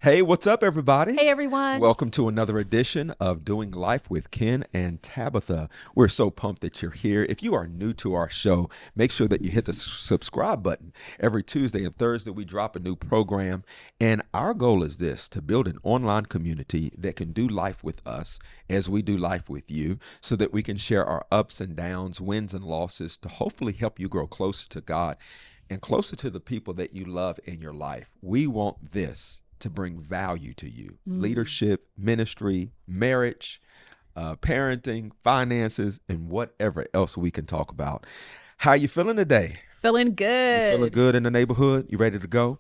Hey, what's up, everybody? Hey, everyone. Welcome to another edition of Doing Life with Ken and Tabatha. We're so pumped that you're here. If you are new to our show, make sure that you hit the subscribe button. Every Tuesday and Thursday, we drop a new program. And our goal is this, to build an online community that can do life with us as we do life with you, so that we can share our ups and downs, wins and losses, to hopefully help you grow closer to God and closer to the people that you love in your life. We want this to bring value to you. Leadership, ministry, marriage, parenting, finances, and whatever else we can talk about. How you feeling today? Feeling good. You feeling good in the neighborhood? You ready to go?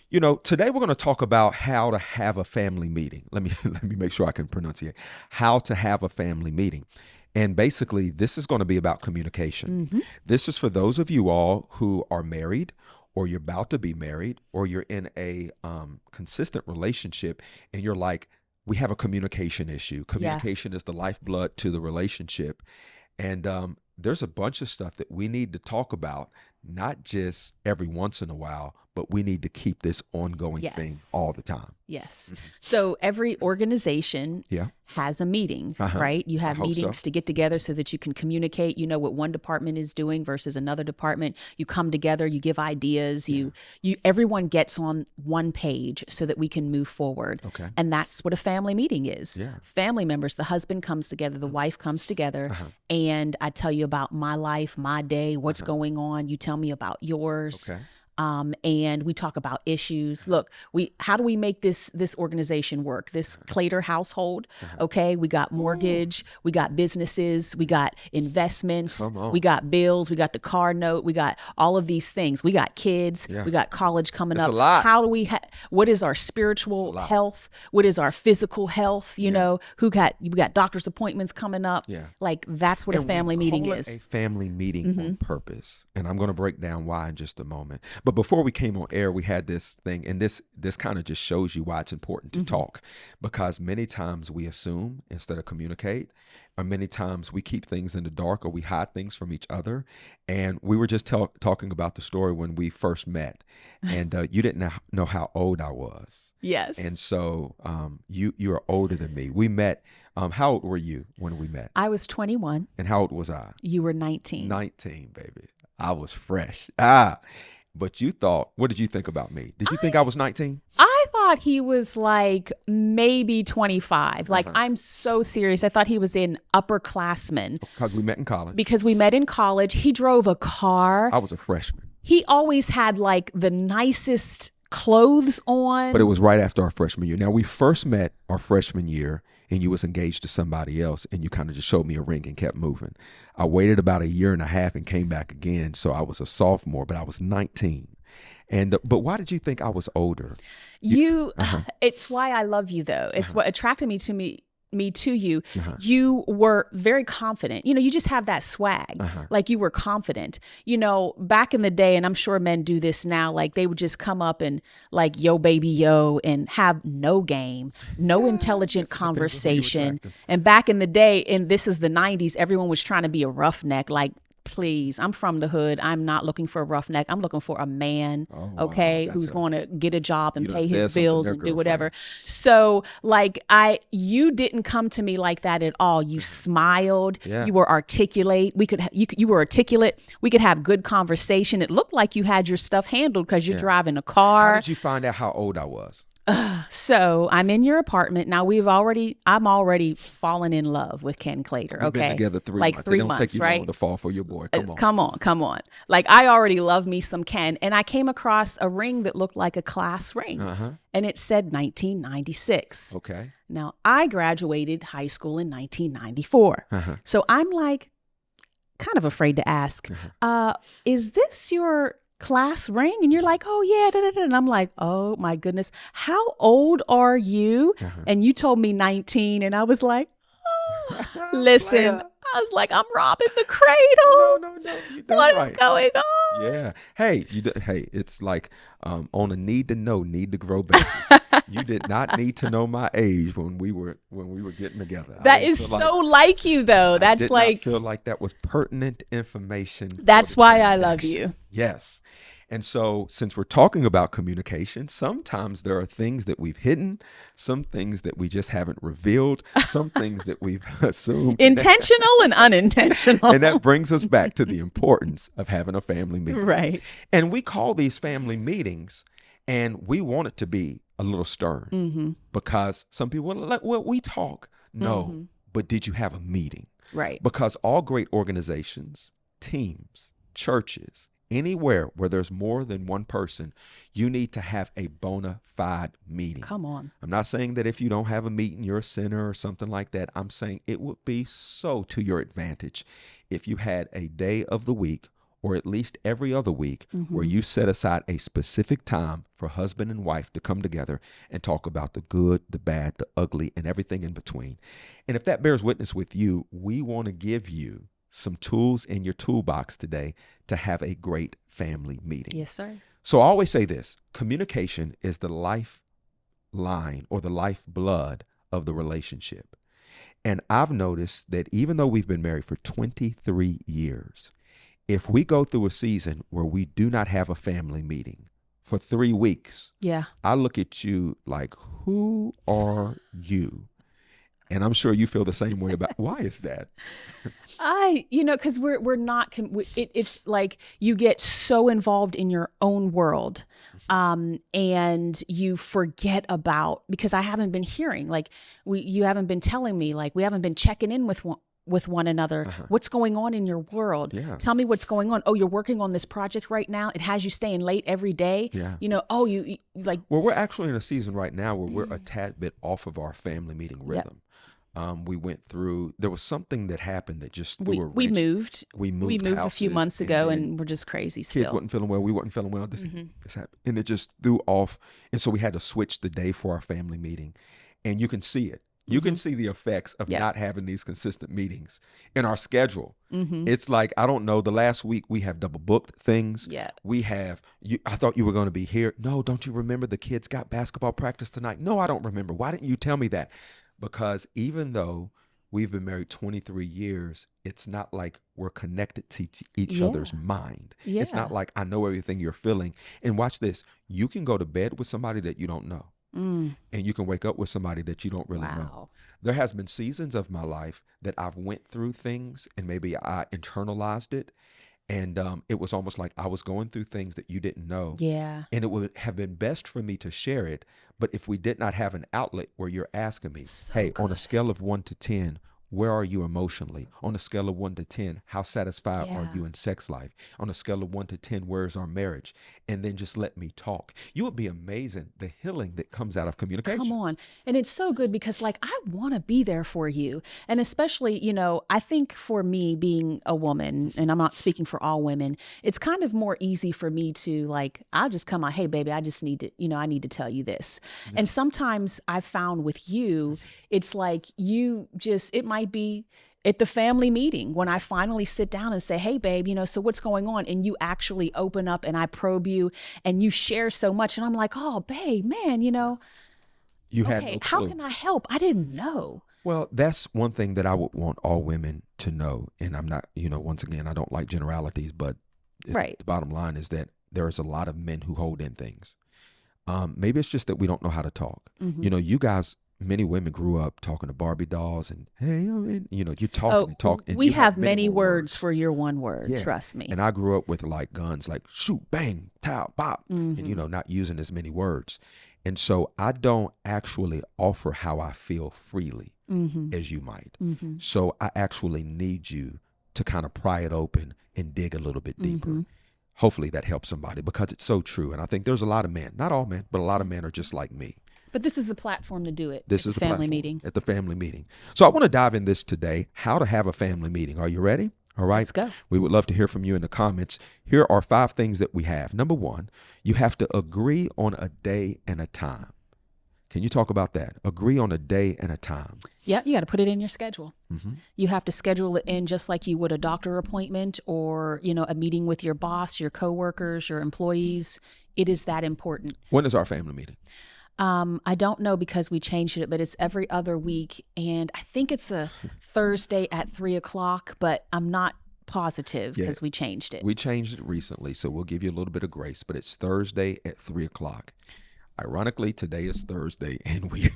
You know, today we're going to talk about how to have a family meeting. Let me make sure I can pronunciate. How to have a family meeting. And basically, this is going to be about communication. This is for those of you all who are married, or you're about to be married, or you're in a consistent relationship, and you're like, we have a communication issue. Communication is the lifeblood to the relationship. And there's a bunch of stuff that we need to talk about, not just every once in a while, but we need to keep this ongoing thing all the time. Yes. So every organization has a meeting, right? You have meetings to get together so that you can communicate, you know, what one department is doing versus another department. You come together, you give ideas, everyone gets on one page so that we can move forward. Okay. And that's what a family meeting is. Yeah. Family members, the husband comes together, the wife comes together, and I tell you about my life, my day, what's going on. You tell me about yours. Okay. And we talk about issues. Look, how do we make this organization work? This Claytor household, okay? We got mortgage, we got businesses, we got investments, we got bills, we got the car note, we got all of these things. We got kids, we got college coming up. A lot. How do we? What is our spiritual health? What is our physical health? You know, we got doctor's appointments coming up. Yeah. Like that's what a family meeting is. A family meeting on purpose, and I'm going to break down why in just a moment. But before we came on air, we had this thing, and this kind of just shows you why it's important to talk, because many times we assume instead of communicate, or many times we keep things in the dark, or we hide things from each other. And we were just talking about the story when we first met, and you didn't know how old I was. Yes. And so you are older than me. We met. How old were you when we met? I was 21. And how old was I? You were 19. 19, baby. I was fresh. But what did you think about me? Did you think I was 19? I thought he was like maybe 25. Like, I'm so serious. I thought he was in upperclassmen. Because we met in college. Because we met in college. He drove a car. I was a freshman. He always had like the nicest clothes on. But it was right after our freshman year. Now, we first met our freshman year, and you was engaged to somebody else, and you kind of just showed me a ring and kept moving. I waited about 1.5 years and came back again, so I was a sophomore, but I was 19. And but why did you think I was older? It's why I love you, though. It's what attracted me to you. You were very confident. You know, you just have that swag. Like, you were confident. You know, back in the day, and I'm sure men do this now, like they would just come up and like, yo, baby, yo, and have no game, no intelligent conversation. And back in the day, and this is the 90s, everyone was trying to be a roughneck. Like, please, I'm from the hood. I'm not looking for a roughneck. I'm looking for a man, who's going to get a job and pay his bills and do whatever. So like, you didn't come to me like that at all. You smiled. Yeah. You were articulate. You were articulate. We could have good conversation. It looked like you had your stuff handled because you're driving a car. How did you find out how old I was? So I'm in your apartment now. I'm already fallen in love with Ken Claytor. Okay, we've been together 3 months. 3 months, right? Take you long to fall for your boy. Come on. Like, I already love me some Ken, and I came across a ring that looked like a class ring, and it said 1996. Okay. Now, I graduated high school in 1994, so I'm like kind of afraid to ask, is this your class ring? And you're like, oh yeah, da, da, da. And I'm like, oh my goodness, how old are you? And you told me 19, and I was like, oh. Listen, I was like, I'm robbing the cradle. No, what is going on? Yeah. Hey, it's like on a need to know, need to grow babies. You did not need to know my age when we were getting together. That is so like you, though. That's I did like, not feel like that was pertinent information. That's why I love you. Yes. And so, since we're talking about communication, sometimes there are things that we've hidden, some things that we just haven't revealed, some things that we've assumed. Intentional and unintentional. And that brings us back to the importance of having a family meeting. Right. And we call these family meetings, and we want it to be a little stern because some people are like, well, we talk. No, but did you have a meeting? Right. Because all great organizations, teams, churches, anywhere where there's more than one person, you need to have a bona fide meeting. Come on. I'm not saying that if you don't have a meeting, you're a sinner or something like that. I'm saying it would be so to your advantage if you had a day of the week, or at least every other week, where you set aside a specific time for husband and wife to come together and talk about the good, the bad, the ugly, and everything in between. And if that bears witness with you, we want to give you some tools in your toolbox today to have a great family meeting. Yes, sir. So I always say this: communication is the lifeline or the lifeblood of the relationship. And I've noticed that even though we've been married for 23 years, if we go through a season where we do not have a family meeting for 3 weeks, Yeah. I look at you like, who are you? And I'm sure you feel the same way about why is that? Because we're not, it's like you get so involved in your own world, and you forget about, because I haven't been hearing, like you haven't been telling me, like we haven't been checking in with one another. What's going on in your world? Yeah. Tell me what's going on. Oh, you're working on this project right now. It has you staying late every day. Yeah. Oh, you like. Well, we're actually in a season right now where we're a tad bit off of our family meeting rhythm. We went through, there was something that happened that just threw a wrench. We moved. We moved We moved a few houses, months ago, then and we're just crazy kids still. wasn't feeling well. We wasn't feeling well. This happened. And it just threw off. And so we had to switch the day for our family meeting. And you can see it. You can see the effects of not having these consistent meetings in our schedule. It's like, I don't know, the last week we have double booked things. Yeah. We have, I thought you were going to be here. No, don't you remember the kids got basketball practice tonight? No, I don't remember. Why didn't you tell me that? Because even though we've been married 23 years, it's not like we're connected to each other's mind. Yeah. It's not like I know everything you're feeling. And watch this. You can go to bed with somebody that you don't know. And you can wake up with somebody that you don't really know. There has been seasons of my life that I've went through things and maybe I internalized it. And it was almost like I was going through things that you didn't know. Yeah. And it would have been best for me to share it. But if we did not have an outlet where you're asking me, hey, on a scale of 1 to 10, where are you emotionally? On a scale of 1 to 10, how satisfied are you in sex life? On a scale of 1 to 10, where's our marriage? And then just let me talk. You would be amazing, the healing that comes out of communication. Come on. And it's so good because, like, I want to be there for you. And especially, I think for me being a woman, and I'm not speaking for all women, it's kind of more easy for me to, like, I'll just come on, hey, baby, I just need to, I need to tell you this. Yeah. And sometimes I've found with you, it's like it might be at the family meeting when I finally sit down and say, hey, babe, so what's going on? And you actually open up and I probe you and you share so much. And I'm like, oh, babe, man, you had no clue. How can I help? I didn't know. Well, that's one thing that I would want all women to know. And I'm not, once again, I don't like generalities, but the bottom line is that there's a lot of men who hold in things. Maybe it's just that we don't know how to talk. You guys, many women grew up talking to Barbie dolls and, hey, you talk and talk. And we have many words for your one word, trust me. And I grew up with like guns, like shoot, bang, towel, bop, and, not using as many words. And so I don't actually offer how I feel freely as you might. So I actually need you to kind of pry it open and dig a little bit deeper. Hopefully that helps somebody because it's so true. And I think there's a lot of men, not all men, but a lot of men are just like me. But this is the platform to do it. This is the family platform, meeting. at the family meeting. So I want to dive in this today, how to have a family meeting. Are you ready? All right. Let's go. We would love to hear from you in the comments. Here are 5 things that we have. Number 1, you have to agree on a day and a time. Can you talk about that? Agree on a day and a time. Yeah, you got to put it in your schedule. You have to schedule it in just like you would a doctor appointment or, a meeting with your boss, your coworkers, your employees. It is that important. When is our family meeting? I don't know because we changed it, but it's every other week. And I think it's a Thursday at 3:00, but I'm not positive Yeah. because we changed it. We changed it recently, so we'll give you a little bit of grace, but it's Thursday at 3 o'clock. Ironically, today is Thursday, and we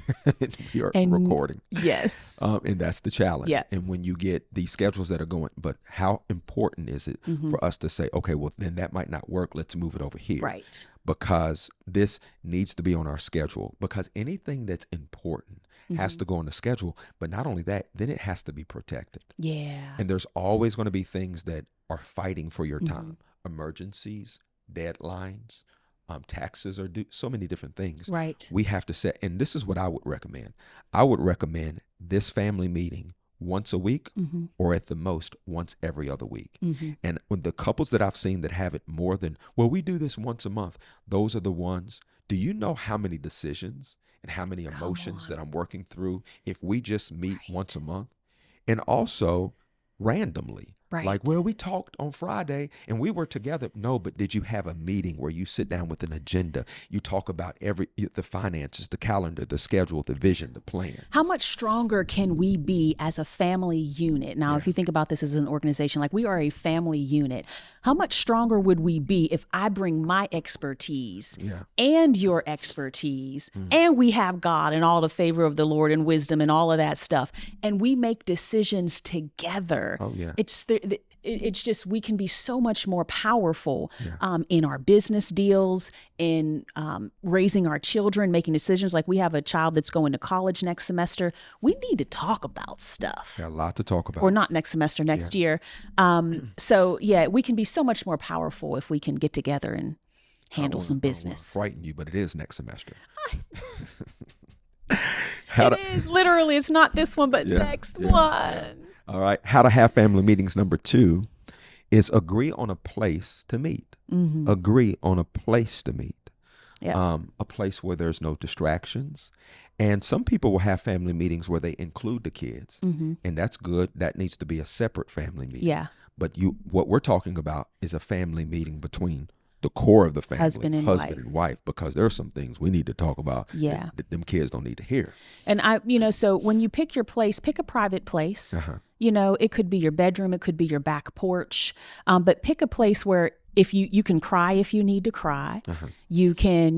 are And recording. yes. And that's the challenge. Yeah. And when you get these schedules that are going, but how important is it for us to say, okay, well, then that might not work. Let's move it over here. Right. Because this needs to be on our schedule. Because anything that's important has to go on the schedule. But not only that, then it has to be protected. Yeah. And there's always going to be things that are fighting for your time. Emergencies, deadlines, taxes are due, so many different things. Right. We have to set, and this is what I would recommend. I would recommend this family meeting once a week or at the most once every other week. And when the couples that I've seen that have it more than, well, we do this once a month, those are the ones. Do you know how many decisions and how many emotions that I'm working through if we just meet once a month? And also randomly. Right. Like, well, we talked on Friday and we were together. No, but did you have a meeting where you sit down with an agenda? You talk about the finances, the calendar, the schedule, the vision, the plan. How much stronger can we be as a family unit? Now, if you think about this as an organization, like we are a family unit, how much stronger would we be if I bring my expertise and your expertise and we have God and all the favor of the Lord and wisdom and all of that stuff, and we make decisions together? Oh, yeah. It's just, we can be so much more powerful in our business deals, in raising our children, making decisions. Like we have a child that's going to college next semester. We need to talk about stuff. Got a lot to talk about. Or not next semester, next year. So yeah, we can be so much more powerful if we can get together and handle some business. I don't wanna frighten you, but it is next semester. It is literally, it's not this one, but next one. All right. How to have family meetings. Number 2 is agree on a place to meet. Agree on a place to meet. A place where there's no distractions. And some people will have family meetings where they include the kids. And that's good. That needs to be a separate family meeting. Yeah. But what we're talking about is a family meeting between the core of the family, husband and wife, because there are some things we need to talk about Yeah. that them kids don't need to hear. And so when you pick your place, pick a private place. It could be your bedroom, it could be your back porch, but pick a place where if you can cry if you need to cry, you can,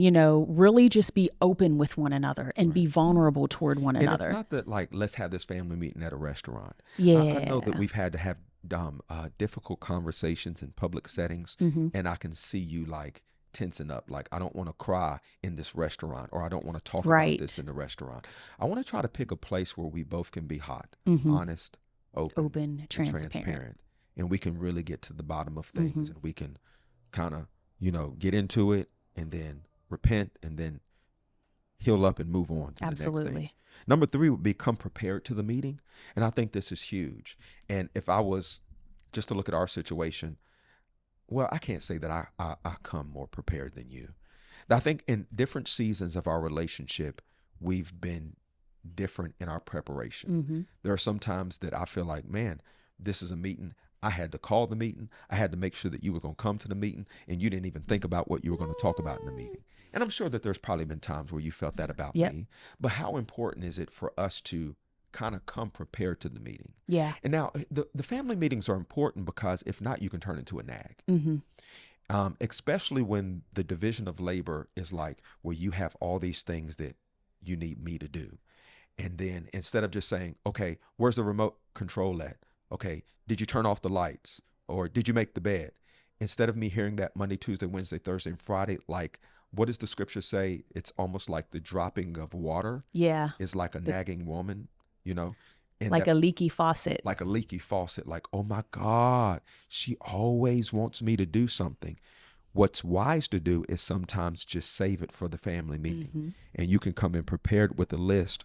really just be open with one another and be vulnerable toward one another. And it's not that like, let's have this family meeting at a restaurant. Yeah. I know that we've had to have difficult conversations in public settings, and I can see you like tensing up, like I don't want to cry in this restaurant, or I don't want to talk about this in the restaurant. I want to try to pick a place where we both can be hot, honest, open, transparent, and we can really get to the bottom of things, and we can kind of get into it and then repent and then heal up and move on to the next thing. Number 3 would be come prepared to the meeting. And I think this is huge. And if I was just to look at our situation, well, I can't say that I come more prepared than you. I think in different seasons of our relationship, we've been different in our preparation. There are some times that I feel like, man, this is a meeting. I had to call the meeting. I had to make sure that you were going to come to the meeting, and you didn't even think about what you were going to talk about in the meeting. And I'm sure that there's probably been times where you felt that about me. But how important is it for us to kind of come prepared to the meeting? Yeah. And now the family meetings are important because if not, you can turn into a nag. Especially when the division of labor is like, well, you have all these things that you need me to do. And then instead of just saying, okay, where's the remote control at? Okay, did you turn off the lights? Or did you make the bed? Instead of me hearing that Monday, Tuesday, Wednesday, Thursday, and Friday, like, what does the scripture say? It's almost like the dropping of water. Yeah. Is like a nagging woman, And like a leaky faucet. Like a leaky faucet. Like, oh my God, she always wants me to do something. What's wise to do is sometimes just save it for the family meeting. And you can come in prepared with a list.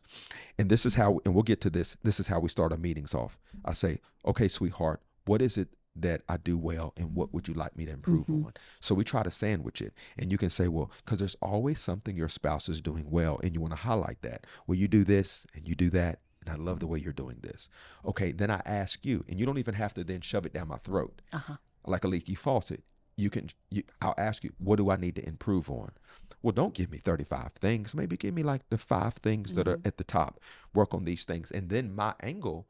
And this is how, and we'll get to this. This is how we start our meetings off. I say, okay, sweetheart, what is it that I do well, and what would you like me to improve on? So we try to sandwich it. And you can say, well, because there's always something your spouse is doing well, and you want to highlight that. Well, you do this and you do that, and I love the way you're doing this. Okay, then I ask you, and you don't even have to then shove it down my throat like a leaky faucet. I'll ask you, what do I need to improve on? Well, don't give me 35 things. Maybe give me like the 5 things that are at the top. Work on these things. And then my angle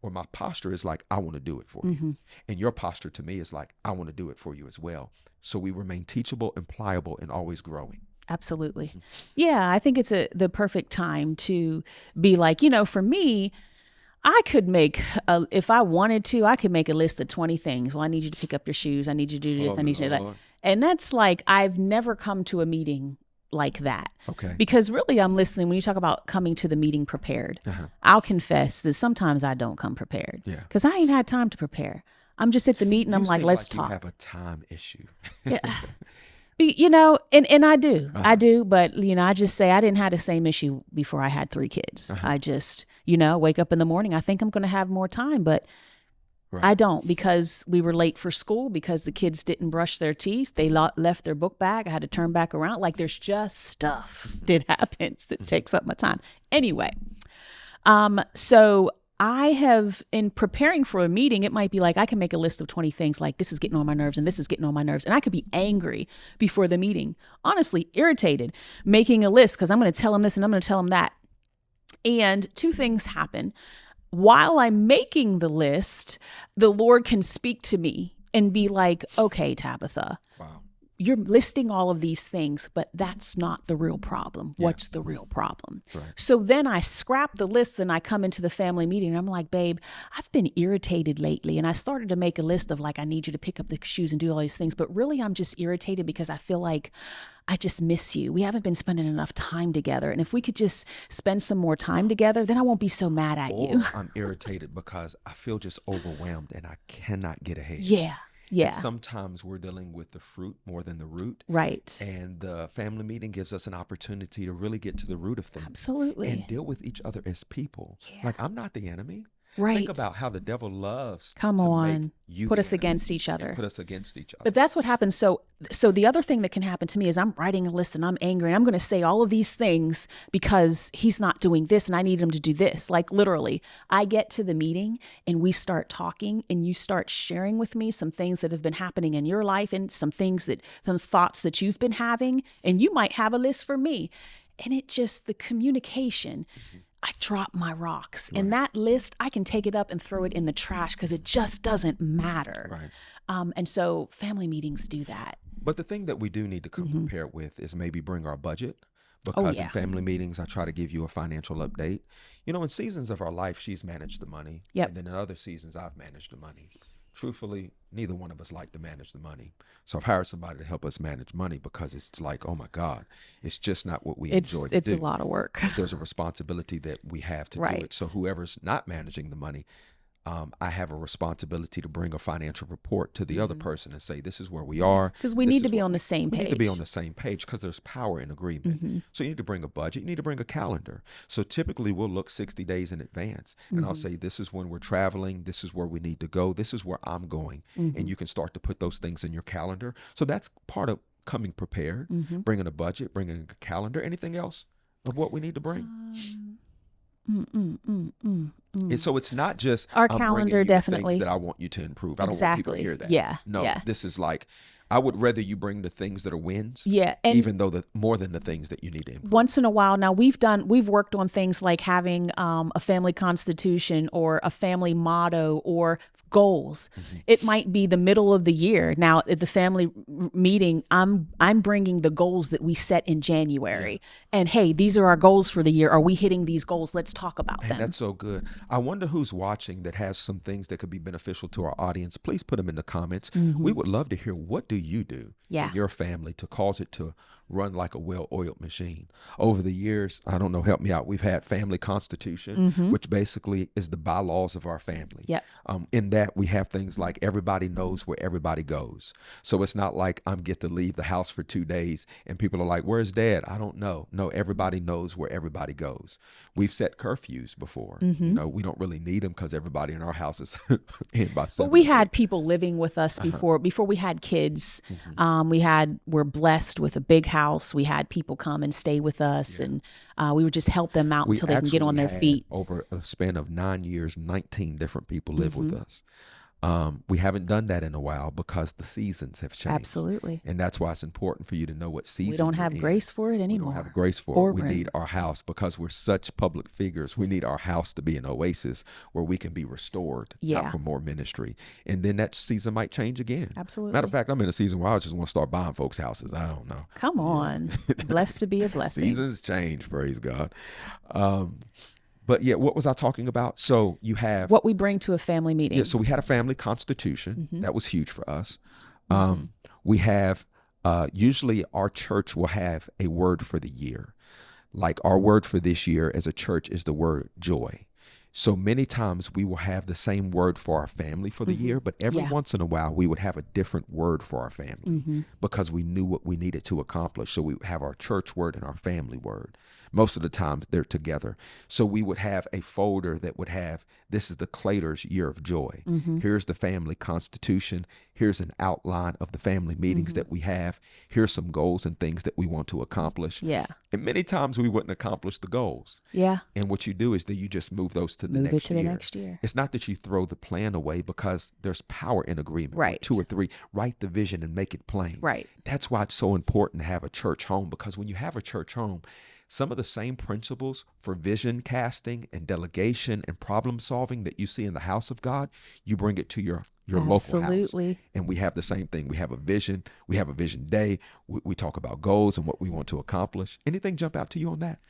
or my posture is like, I want to do it for you. And your posture to me is like, I want to do it for you as well. So we remain teachable and pliable and always growing. Absolutely. Yeah, I think it's the perfect time to be like, for me, I could if I wanted to, I could make a list of 20 things. Well, I need you to pick up your shoes. I need you to do this. Oh, I need you to do that. Lord. And that's like, I've never come to a meeting like that. Okay. Because really I'm listening when you talk about coming to the meeting prepared. I'll confess that sometimes I don't come prepared. Yeah. Because I ain't had time to prepare. I'm just at the meeting. I'm like, let's talk. You have a time issue. Yeah. And I do, but I just say I didn't have the same issue before I had 3 kids. I just, wake up in the morning. I think I'm going to have more time, but right. I don't, because we were late for school, because the kids didn't brush their teeth. They left their book bag. I had to turn back around. Like, there's just stuff that happens that takes up my time. Anyway, so I have, in preparing for a meeting, it might be like I can make a list of 20 things, like this is getting on my nerves and this is getting on my nerves. And I could be angry before the meeting, honestly, irritated, making a list because I'm going to tell them this and I'm going to tell them that. And 2 things happen. While I'm making the list, the Lord can speak to me and be like, okay, Tabatha, wow, you're listing all of these things, but that's not the real problem. Yeah. What's the real problem? Right. So then I scrap the list and I come into the family meeting and I'm like, babe, I've been irritated lately. And I started to make a list of like, I need you to pick up the shoes and do all these things. But really, I'm just irritated because I feel like I just miss you. We haven't been spending enough time together. And if we could just spend some more time together, then I won't be so mad at you. I'm irritated because I feel just overwhelmed and I cannot get ahead. Yeah. Yeah. And sometimes we're dealing with the fruit more than the root. Right. And the family meeting gives us an opportunity to really get to the root of things. Absolutely. And deal with each other as people. Yeah. Like, I'm not the enemy. Right. Think about how the devil loves to make you put us against each other. Put us against each other. But that's what happens. So the other thing that can happen to me is I'm writing a list and I'm angry and I'm going to say all of these things because he's not doing this and I need him to do this. Like, literally, I get to the meeting and we start talking and you start sharing with me some things that have been happening in your life and some thoughts that you've been having, and you might have a list for me. And the communication, I drop my rocks. Right. And that list, I can take it up and throw it in the trash because it just doesn't matter. Right. And so family meetings do that. But the thing that we do need to come prepared with is maybe bring our budget. Because in family meetings, I try to give you a financial update. In seasons of our life, she's managed the money. Yep. And then in other seasons, I've managed the money. Truthfully, neither one of us like to manage the money. So I've hired somebody to help us manage money because it's like, oh my God, it's just not what we enjoy to do. It's a lot of work. There's a responsibility that we have to do it. So whoever's not managing the money, I have a responsibility to bring a financial report to the other person and say, this is where we are. Because we need to be on the same page. We need to be on the same page because there's power in agreement. So you need to bring a budget. You need to bring a calendar. So typically we'll look 60 days in advance and I'll say, this is when we're traveling. This is where we need to go. This is where I'm going. And you can start to put those things in your calendar. So that's part of coming prepared, bringing a budget, bringing a calendar. Anything else of what we need to bring? And so it's not just our calendar, definitely, that I want you to improve. I don't want people to hear that. Yeah. No, this is like, I would rather you bring the things that are wins. Yeah. And even though more than the things that you need to improve. Once in a while. Now we've worked on things like having a family constitution or a family motto or goals. It might be the middle of the year. Now at the family meeting, I'm bringing the goals that we set in January. And hey, these are our goals for the year. Are we hitting these goals? Let's talk about them. That's so good. I wonder who's watching that has some things that could be beneficial to our audience. Please put them in the comments. We would love to hear, what do you do in your family to cause it to run like a well-oiled machine? Over the years, I don't know, help me out. We've had family constitution, which basically is the bylaws of our family. Yep. In that we have things like everybody knows where everybody goes. So it's not like I'm get to leave the house for 2 days and people are like, where's dad? I don't know. No, everybody knows where everybody goes. We've set curfews before. We don't really need them because everybody in our house is in by 7. But we had people living with us before we had kids. We're blessed with a big house. We had people come and stay with us and we would just help them out until they can get on their feet. Over a span of 9 years, 19 different people live with us. We haven't done that in a while because the seasons have changed. Absolutely. And that's why it's important for you to know what season We don't you're have in. grace for it We don't have anymore grace for it. or We room. need our house because we're such public figures. We need our house to be an oasis where we can be restored, not Yeah. for more ministry. And then that season might change again. Absolutely. Matter of fact, I'm in a season where I just want to start buying folks' houses. I don't know. Come on. Blessed to be a blessing. Seasons change, praise God. But yeah, what was I talking about? So you have What we bring to a family meeting. yeah. So we had a family constitution Mhm. that was huge for us. Mhm. We have usually our church will have a word for the year. Like our word for this year as a church is the word joy. So many times we will have the same word for our family for the year, but every Yeah. once in a while we would have a different word for our family Mhm. because we knew what we needed to accomplish. So we would have our church word and our family word. Most of the times they're together. So we would have a folder that would have, this is the Claytor's year of joy. Mhm. Here's the family constitution. Here's an outline of the family meetings that we have. Here's some goals and things that we want to accomplish. Yeah. And many times we wouldn't accomplish the goals. Yeah. And what you do is that you just move those to the Move it next to year. the next year. It's not that you throw the plan away because there's power in agreement. Right. With 2 or 3, write the vision and make it plain. Right. That's why it's so important to have a church home, because when you have a church home, some of the same principles for vision casting and delegation and problem solving that you see in the house of God, you bring it to your local house. Absolutely. And we have the same thing. We have a vision. We have a vision day. We talk about goals and what we want to accomplish. Anything jump out to you on that?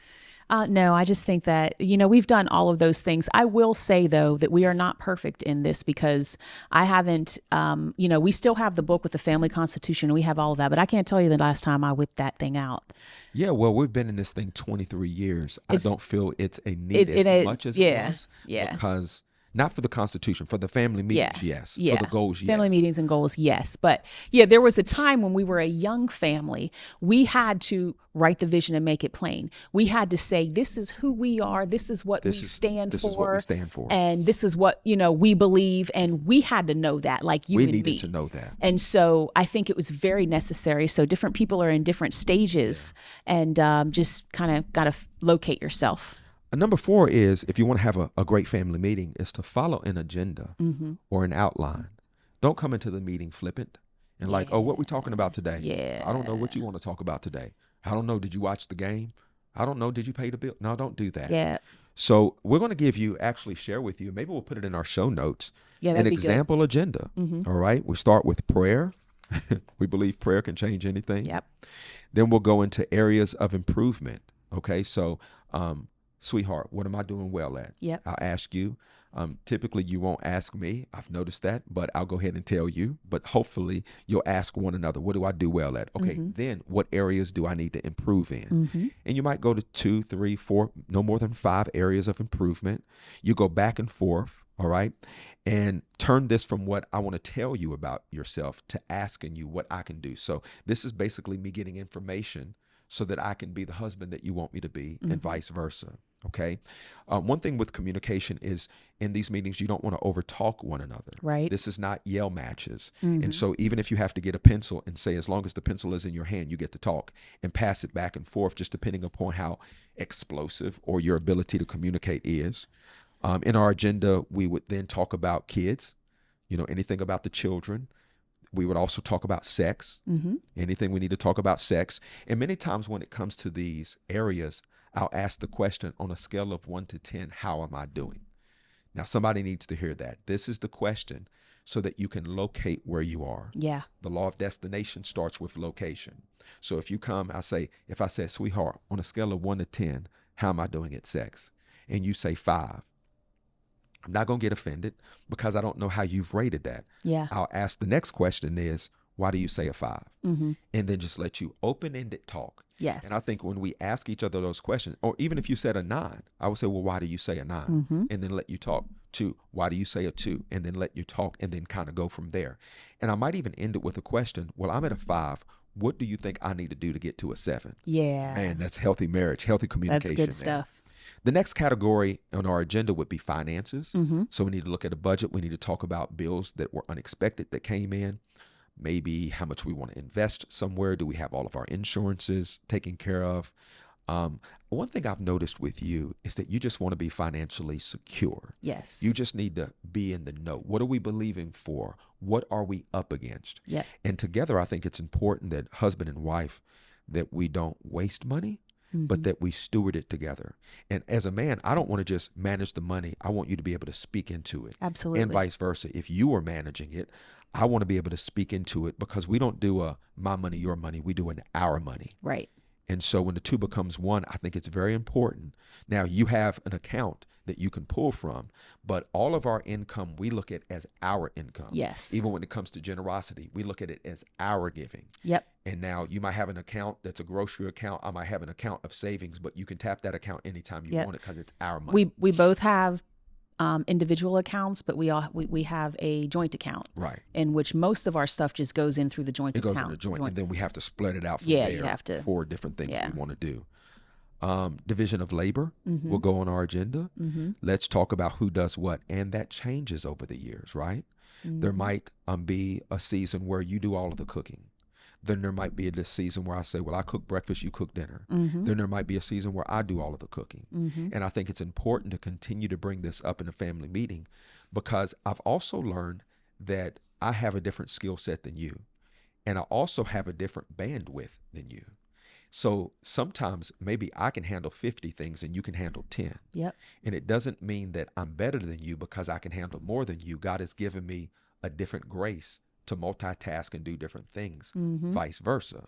No, I just think that, we've done all of those things. I will say, though, that we are not perfect in this because I haven't, we still have the book with the family constitution. We have all of that, but I can't tell you the last time I whipped that thing out. Yeah, well, we've been in this thing 23 years. I don't feel it's a need as much as it was. Yeah. Because not for the Constitution, for the family meetings, yes. Yeah. For the goals, yes. Family meetings and goals, yes. But yeah, there was a time when we were a young family, we had to write the vision and make it plain. We had to say, this is who we are. This is what we stand for. This is what we stand for. And this is what, we believe. And we had to know that, like you we and me. We needed to know that. And so I think it was very necessary. So different people are in different stages and just kind of got to locate yourself. Number 4 is, if you want to have a great family meeting, is to follow an agenda or an outline. Don't come into the meeting flippant and like, oh, what we talking about today? Yeah. I don't know what you want to talk about today. I don't know. Did you watch the game? I don't know. Did you pay the bill? No, don't do that. Yeah. So we're going to share with you, maybe we'll put it in our show notes, an example agenda. All right. We start with prayer. We believe prayer can change anything. Yep. Then we'll go into areas of improvement. Okay. So, sweetheart, what am I doing well at? Yep. I'll ask you. Typically, you won't ask me. I've noticed that, but I'll go ahead and tell you. But hopefully, you'll ask one another, what do I do well at? Okay, then what areas do I need to improve in? And you might go to 2, 3, 4, no more than 5 areas of improvement. You go back and forth, all right? And turn this from what I want to tell you about yourself to asking you what I can do. So this is basically me getting information so that I can be the husband that you want me to be and vice versa. Okay. One thing with communication is in these meetings, you don't want to overtalk one another. Right. This is not yell matches. And so even if you have to get a pencil and say, as long as the pencil is in your hand, you get to talk and pass it back and forth, just depending upon how explosive or your ability to communicate is. In our agenda, we would then talk about kids, anything about the children. We would also talk about sex, anything we need to talk about sex. And many times when it comes to these areas, I'll ask the question on a scale of 1 to 10, how am I doing? Now, somebody needs to hear that. This is the question so that you can locate where you are. Yeah. The law of destination starts with location. So if you come, if I say, sweetheart, on a scale of 1 to 10, how am I doing at sex? And you say 5. I'm not going to get offended because I don't know how you've rated that. Yeah. I'll ask the next question is, why do you say a 5? And then just let you open-ended talk. Yes. And I think when we ask each other those questions, or even if you said a 9, I would say, well, why do you say a 9? And then let you talk. 2, why do you say a 2? And then let you talk and then kind of go from there. And I might even end it with a question. Well, I'm at a 5. What do you think I need to do to get to a 7? Yeah. Man, that's healthy marriage, healthy communication. That's good stuff. The next category on our agenda would be finances. So we need to look at a budget. We need to talk about bills that were unexpected that came in. Maybe how much we want to invest somewhere. Do we have all of our insurances taken care of? One thing I've noticed with you is that you just want to be financially secure. Yes. You just need to be in the know. What are we believing for? What are we up against? Yep. And together, I think it's important that husband and wife, that we don't waste money, but that we steward it together. And as a man, I don't want to just manage the money. I want you to be able to speak into it. Absolutely. And vice versa. If you are managing it, I want to be able to speak into it, because we don't do a my money, your money. We do an our money. Right. And so when the two becomes one, I think it's very important. Now, you have an account that you can pull from, but all of our income, we look at as our income. Yes. Even when it comes to generosity, we look at it as our giving. Yep. And now you might have an account that's a grocery account. I might have an account of savings, but you can tap that account anytime you want it, because it's our money. We both have individual accounts, but we have a joint account, Right, in which most of our stuff just goes in through the joint account. It goes in the joint, and then we have to split it out from Yeah, there you have to. for different things that we want to do. Division of labor will go on our agenda. Let's talk about who does what, and that changes over the years, right? There might be a season where you do all of the cooking. Then there might be a season where I say, well, I cook breakfast, you cook dinner. Then there might be a season where I do all of the cooking. And I think it's important to continue to bring this up in a family meeting, because I've also learned that I have a different skill set than you. And I also have a different bandwidth than you. So sometimes maybe I can handle 50 things and you can handle 10. Yep. And it doesn't mean that I'm better than you because I can handle more than you. God has given me a different grace to multitask and do different things, vice versa.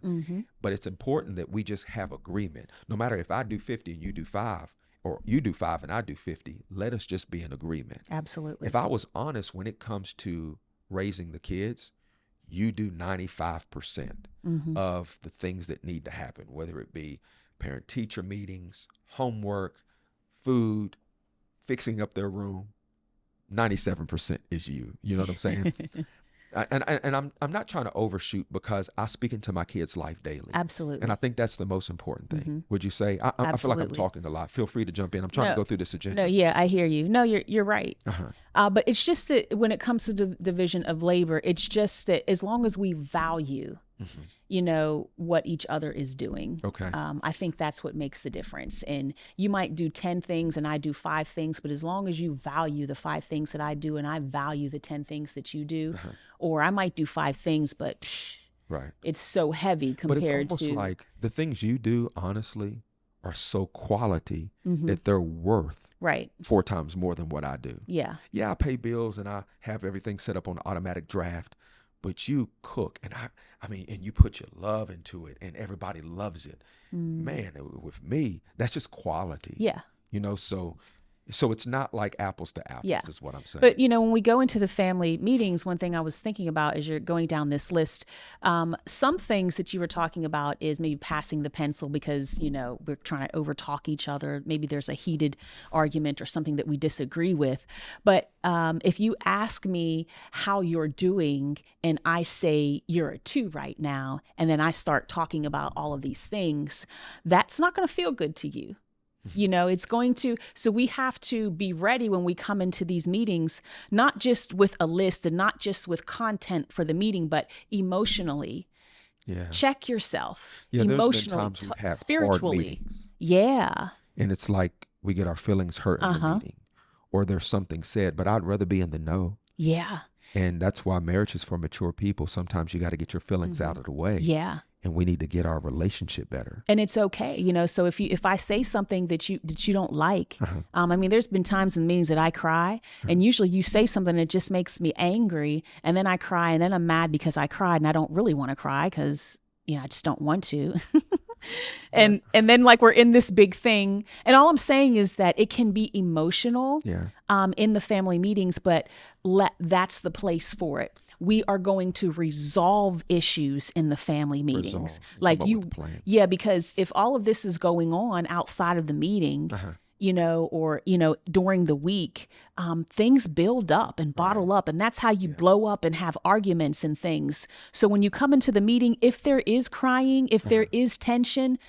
But it's important that we just have agreement. No matter if I do 50 and you do 5, or you do 5 and I do 50, let us just be in agreement. Absolutely. If I was honest, when it comes to raising the kids, you do 95% of the things that need to happen, whether it be parent-teacher meetings, homework, food, fixing up their room. 97% is you. You know what I'm saying? And I'm not trying to overshoot, because I speak into my kids' life daily. Absolutely. And I think that's the most important thing. Would you say? I feel like I'm talking a lot. Feel free to jump in. I'm trying to go through this agenda. No, yeah, I hear you. No, you're right. But it's just that when it comes to the division of labor, it's just that as long as we value, what each other is doing. Okay. I think that's what makes the difference. And you might do 10 things and I do 5 things, but as long as you value the 5 things that I do and I value the 10 things that you do, or I might do 5 things, but right, it's so heavy compared but it's almost to like the things you do, honestly, are so quality that they're worth right 4 times more than what I do. Yeah. Yeah, I pay bills and I have everything set up on automatic draft, but you cook and I mean, and you put your love into it and everybody loves it. Man, with me, that's just quality. Yeah. So it's not like apples to apples is what I'm saying. But, when we go into the family meetings, one thing I was thinking about as you're going down this list, some things that you were talking about is maybe passing the pencil because, we're trying to overtalk each other. Maybe there's a heated argument or something that we disagree with. But if you ask me how you're doing and I say you're a 2 right now, and then I start talking about all of these things, that's not going to feel good to you. It's going to, so we have to be ready when we come into these meetings, not just with a list and not just with content for the meeting, but emotionally. Yeah. Check yourself. Yeah, emotionally, there's been times we've had spiritually. hard meetings. Yeah. And it's like we get our feelings hurt in the meeting, or there's something said, but I'd rather be in the know. Yeah. And that's why marriage is for mature people. Sometimes you got to get your feelings out of the way. Yeah. And we need to get our relationship better. And it's okay. So if I say something that you don't like, I mean, there's been times in meetings that I cry, and usually you say something that just makes me angry, and then I cry, and then I'm mad because I cried, and I don't really want to cry because, I just don't want to. And then like we're in this big thing, and all I'm saying is that it can be emotional in the family meetings, but that's the place for it. We are going to resolve issues in the family meetings. Because if all of this is going on outside of the meeting, or during the week, things build up and bottle up, and that's how you blow up and have arguments and things. So when you come into the meeting, if there is crying, if there is tension,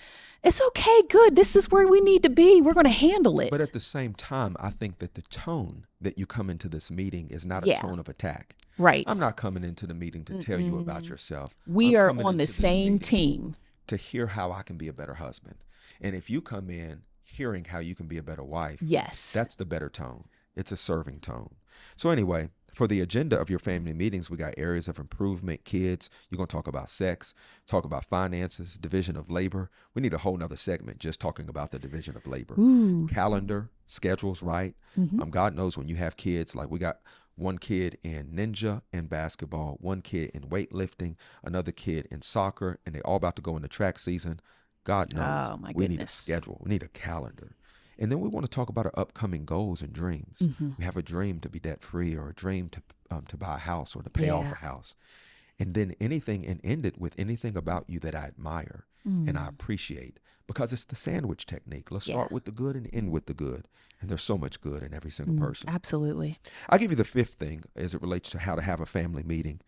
it's okay, good. This is where we need to be. We're going to handle it. But at the same time, I think that the tone that you come into this meeting is not a tone of attack. Right. I'm not coming into the meeting to tell you about yourself. We are on the same team. To hear how I can be a better husband. And if you come in hearing how you can be a better wife, Yes. that's the better tone. It's a serving tone. So anyway, for the agenda of your family meetings, we got areas of improvement, kids. You're going to talk about sex, talk about finances, division of labor. We need a whole nother segment just talking about the division of labor. Ooh. Calendar, schedules, right? Mm-hmm. God knows when you have kids, like we got one kid in ninja and basketball, one kid in weightlifting, another kid in soccer, and they all about to go into track season. God knows Oh my we need a goodness. schedule. We need a calendar. And then we want to talk about our upcoming goals and dreams. Mm-hmm. We have a dream to be debt free, or a dream to buy a house or to pay off Yeah. a house. And then anything, and end it with anything about you that I admire and I appreciate, because it's the sandwich technique. Let's Yeah. start with the good and end with the good. And there's so much good in every single person. Absolutely. I'll give you the fifth thing as it relates to how to have a family meeting,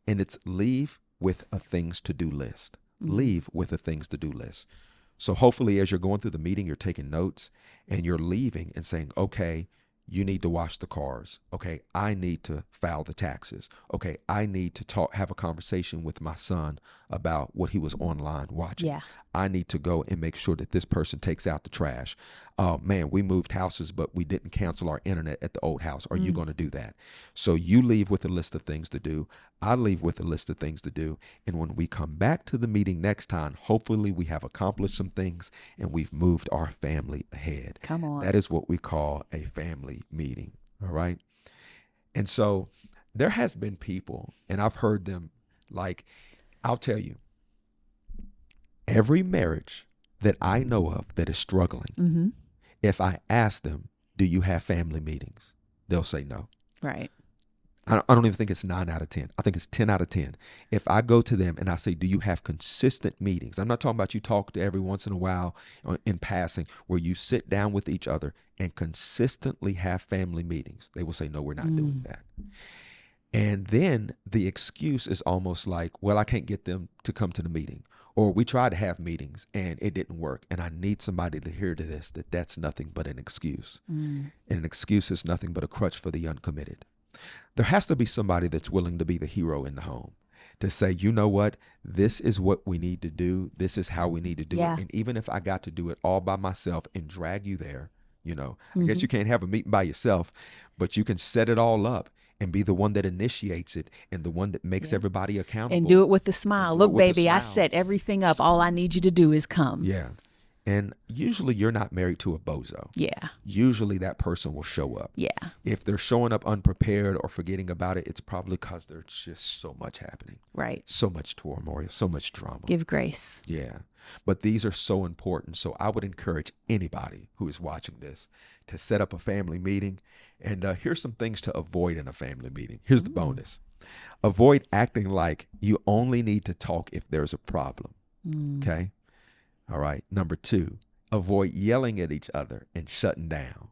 and it's leave with a things to do list. Leave with a things to do list. So hopefully as you're going through the meeting, you're taking notes and you're leaving and saying, okay, you need to wash the cars. Okay, I need to file the taxes. Okay, I need to have a conversation with my son about what he was online watching. Yeah. I need to go and make sure that this person takes out the trash. Man, we moved houses, but we didn't cancel our internet at the old house. Are you going to do that? So you leave with a list of things to do. I leave with a list of things to do. And when we come back to the meeting next time, hopefully we have accomplished some things and we've moved our family ahead. Come on. That is what we call a family meeting. All right. And so there has been people, and I've heard them, like, I'll tell you, every marriage that I know of that is struggling, if I ask them, do you have family meetings? They'll say no. Right. I don't even think it's 9 out of 10. I think it's 10 out of 10. If I go to them and I say, do you have consistent meetings? I'm not talking about you talk to every once in a while in passing, where you sit down with each other and consistently have family meetings. They will say, no, we're not doing that. And then the excuse is almost like, well, I can't get them to come to the meeting. Or we tried to have meetings and it didn't work. And I need somebody to hear to this, that that's nothing but an excuse. And an excuse is nothing but a crutch for the uncommitted. There has to be somebody that's willing to be the hero in the home, to say, you know what, this is what we need to do. This is how we need to do it. And even if I got to do it all by myself and drag you there, I guess you can't have a meeting by yourself, but you can set it all up and be the one that initiates it and the one that makes everybody accountable. And do it with a smile. Look, baby, I set everything up. All I need you to do is come. Yeah. And usually you're not married to a bozo. Yeah. Usually that person will show up. Yeah. If they're showing up unprepared or forgetting about it, it's probably because there's just so much happening. Right. So much turmoil, so much drama. Give grace. Yeah. But these are so important. So I would encourage anybody who is watching this to set up a family meeting. And here's some things to avoid in a family meeting. Here's the bonus. Avoid acting like you only need to talk if there's a problem. Okay. All right. Number 2, avoid yelling at each other and shutting down.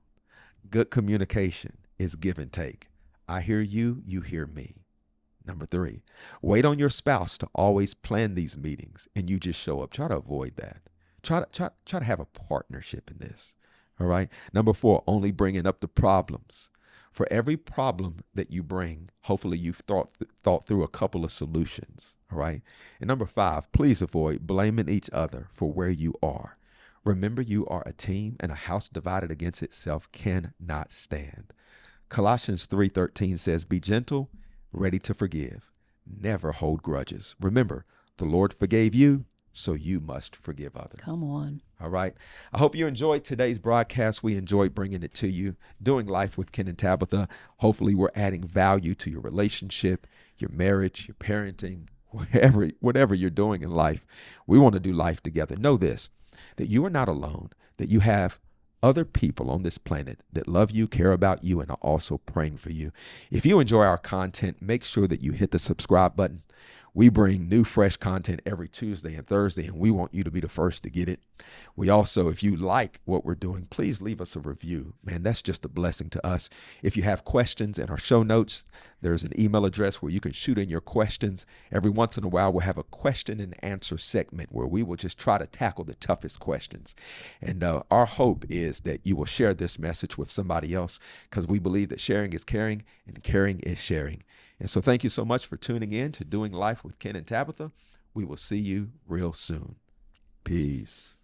Good communication is give and take. I hear you, you hear me. Number 3, wait on your spouse to always plan these meetings and you just show up. Try to avoid that. Try to have a partnership in this. All right. Number 4, only bringing up the problems. For every problem that you bring, hopefully you've thought through a couple of solutions. All right. And number 5, please avoid blaming each other for where you are. Remember, you are a team, and a house divided against itself cannot stand. Colossians 3:13 says, be gentle, ready to forgive. Never hold grudges. Remember, the Lord forgave you, so you must forgive others. Come on. All right. I hope you enjoyed today's broadcast. We enjoyed bringing it to you, doing life with Ken and Tabatha. Hopefully we're adding value to your relationship, your marriage, your parenting, whatever you're doing in life. We want to do life together. Know this, that you are not alone, that you have other people on this planet that love you, care about you, and are also praying for you. If you enjoy our content, make sure that you hit the subscribe button. We bring new, fresh content every Tuesday and Thursday, and we want you to be the first to get it. We also, if you like what we're doing, please leave us a review. Man, that's just a blessing to us. If you have questions in our show notes, there's an email address where you can shoot in your questions. Every once in a while, we'll have a question and answer segment where we will just try to tackle the toughest questions. And our hope is that you will share this message with somebody else, because we believe that sharing is caring and caring is sharing. And so thank you so much for tuning in to Doing Life with Ken and Tabatha. We will see you real soon. Peace.